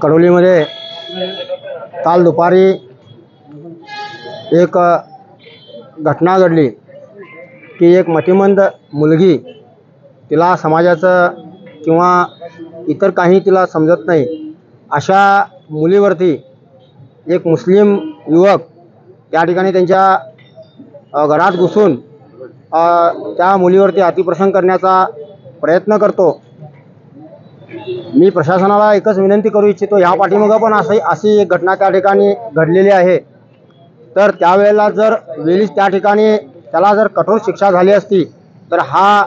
कडोलीमध्ये काल दुपारी एक घटना घडली की एक मतिमंद मुलगी, तिला समाजाचं किंवा इतर काही तिला समजत नाही अशा मुलीवरती एक मुस्लिम युवक त्या ठिकाणी त्यांच्या घरात घुसून त्या मुलीवरती अतिप्रसंग करण्याचा प्रयत्न करतो। मी प्रशासनाला एकच विनंती करू इच्छितो, ह्या पाठीमागं पण अशी एक घटना त्या ठिकाणी घडलेली आहे, तर त्यावेळेला जर वेळीच त्या ठिकाणी त्याला जर कठोर शिक्षा झाली असती तर हा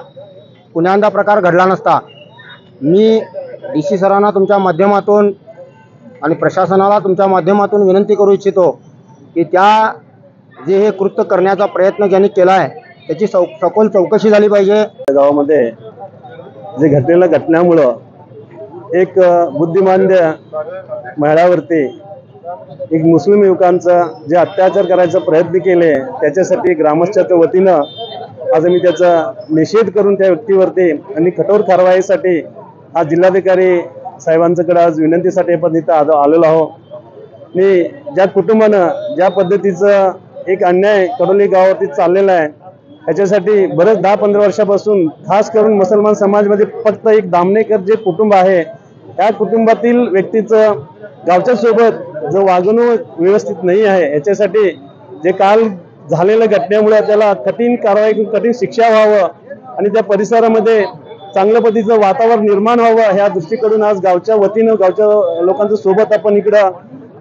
पुन्यांदा प्रकार घडला नसता। मी DC सरांना तुमच्या माध्यमातून आणि प्रशासनाला तुमच्या माध्यमातून विनंती करू इच्छितो की त्या जे हे कृत्य करण्याचा प्रयत्न ज्यांनी केला आहे त्याची सखोल चौकशी झाली पाहिजे। गावामध्ये जे घडलेल्या घटनेमुळं एक बुद्धिमांद्य महिलावरती एक मुस्लिम युवकांचा जे अत्याचार करायचा प्रयत्न केले, त्याच्यासाठी ग्रामस्थाच्या वतीनं आज मी त्याचा निषेध करून त्या व्यक्तीवरती आणि कठोर कारवाईसाठी आज जिल्हाधिकारी साहेबांच्याकडे आज विनंतीसाठी पण इथं आलेलो आहो। मी ज्या कुटुंबानं ज्या पद्धतीचं एक अन्याय कडोली गावावरती चाललेला आहे, ह्याच्यासाठी बरेच 10-15 वर्षापासून खास करून मुसलमान समाजमध्ये फक्त एक दामनेकर जे कुटुंब आहे, त्या कुटुंबातील व्यक्तीचं गावच्या सोबत जो वागणूक व्यवस्थित नाही आहे, याच्यासाठी जे काल झालेल्या घटनेमुळे त्याला कठीण कारवाई कठीण शिक्षा व्हावं आणि त्या परिसरामध्ये चांगल्या पद्धतीचं वातावरण निर्माण व्हावं ह्या दृष्टीकडून आज गावच्या वतीनं गावच्या लोकांच्या सोबत आपण इकडं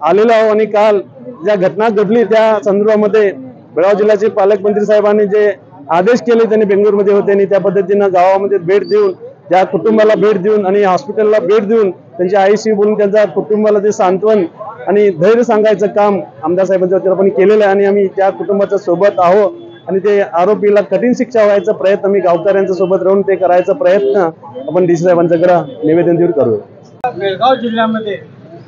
आलेलो आहोत। आणि काल ज्या घटना घडली त्या संदर्भामध्ये बेळगाव जिल्ह्याचे पालकमंत्री साहेबांनी जे आदेश केले, त्यांनी बेंगळूरमध्ये होते आणि त्या पद्धतीनं गावामध्ये भेट देऊन त्या कुटुंबाला भेट देऊन आणि हॉस्पिटलला भेट देऊन त्यांच्या आईशी बोलून त्यांच्या कुटुंबाला ते सांत्वन आणि धैर्य सांगायचं काम आमदार साहेबांच्या वतीनं आपण केलेलं आहे। आणि आम्ही त्या कुटुंबाच्या सोबत आहोत आणि ते आरोपीला कठीण शिक्षा व्हायचा प्रयत्न आम्ही गावकऱ्यांच्या सोबत राहून ते करायचा प्रयत्न आपण DC साहेबांच्याकडे निवेदन देऊन करू। बेळगाव जिल्ह्यामध्ये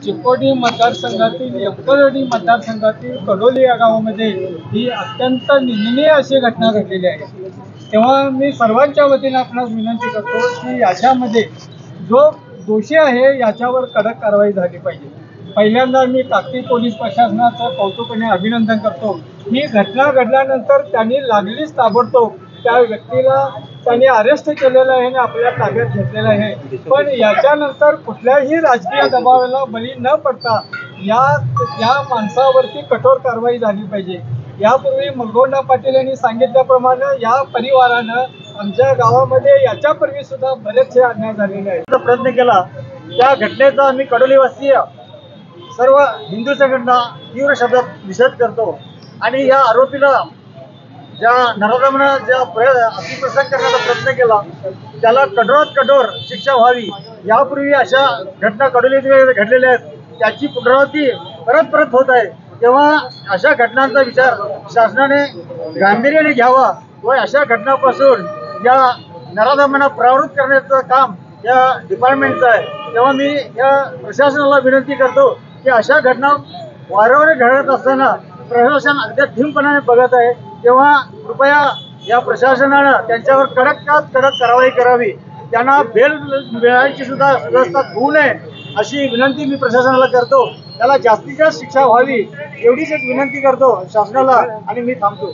चिकोडी मतदारसंघातील एकलवाडी मतदारसंघातील कडोली या गावामध्ये ही अत्यंत निंदनीय अशी घटना घडलेली आहे। तेव्हा मी सर्वांच्या वतीने आपणास विनंती करतो की याच्यामध्ये जो दोषी आहे याच्यावर कडक कारवाई झाली पाहिजे। पहिल्यांदा मी टाकळी पोलीस प्रशासनाचं कौतुकाने अभिनंदन करतो। ही घटना घडल्यानंतर त्यांनी लागलीच ताबडतोब त्या व्यक्तीला त्यांनी अरेस्ट केलेलं आहे आणि आपल्या ताब्यात घेतलेलं आहे। पण याच्यानंतर कुठल्याही राजकीय दबावाला बळी न पडता या माणसावरती कठोर कारवाई झाली पाहिजे। यापूर्वी मुलगोंडा पाटील यांनी सांगितल्याप्रमाणे या परिवारानं आमच्या गावामध्ये याच्यापूर्वी सुद्धा बरेचसे अन्याय झालेले आहेत। प्रयत्न केला त्या घटनेचा आम्ही कडोलीवासीय सर्व हिंदू संघटना तीव्र शब्दात निषेध करतो आणि या आरोपीला ज्या नराधमानं ज्या अतिप्रसंग करण्याचा प्रयत्न केला त्याला कठोरात कठोर शिक्षा व्हावी। यापूर्वी अशा घटना कडोलीमध्ये घडलेल्या आहेत, त्याची पुनरावृत्ती परत होत आहे। तेव्हा अशा घटनांचा विचार शासनाने गांभीर्याने घ्यावा व अशा घटनांपासून या नराधमांना परावृत्त करण्याचं काम या डिपार्टमेंटचं आहे। तेव्हा मी या प्रशासनाला विनंती करतो की अशा घटना वारंवार घडत असताना प्रशासन अगदी ठिमपणाने बघत आहे, तेव्हा कृपया या प्रशासनानं त्यांच्यावर कडक कारवाई करावी। त्यांना बेल मिळायची सुद्धा व्यवस्था होऊ नये अशी विनंती मी प्रशासनाला करतो। त्याला जास्तीत जास्त शिक्षा व्हावी एवढीच एक विनंती करतो शासनाला आणि मी थांबतो।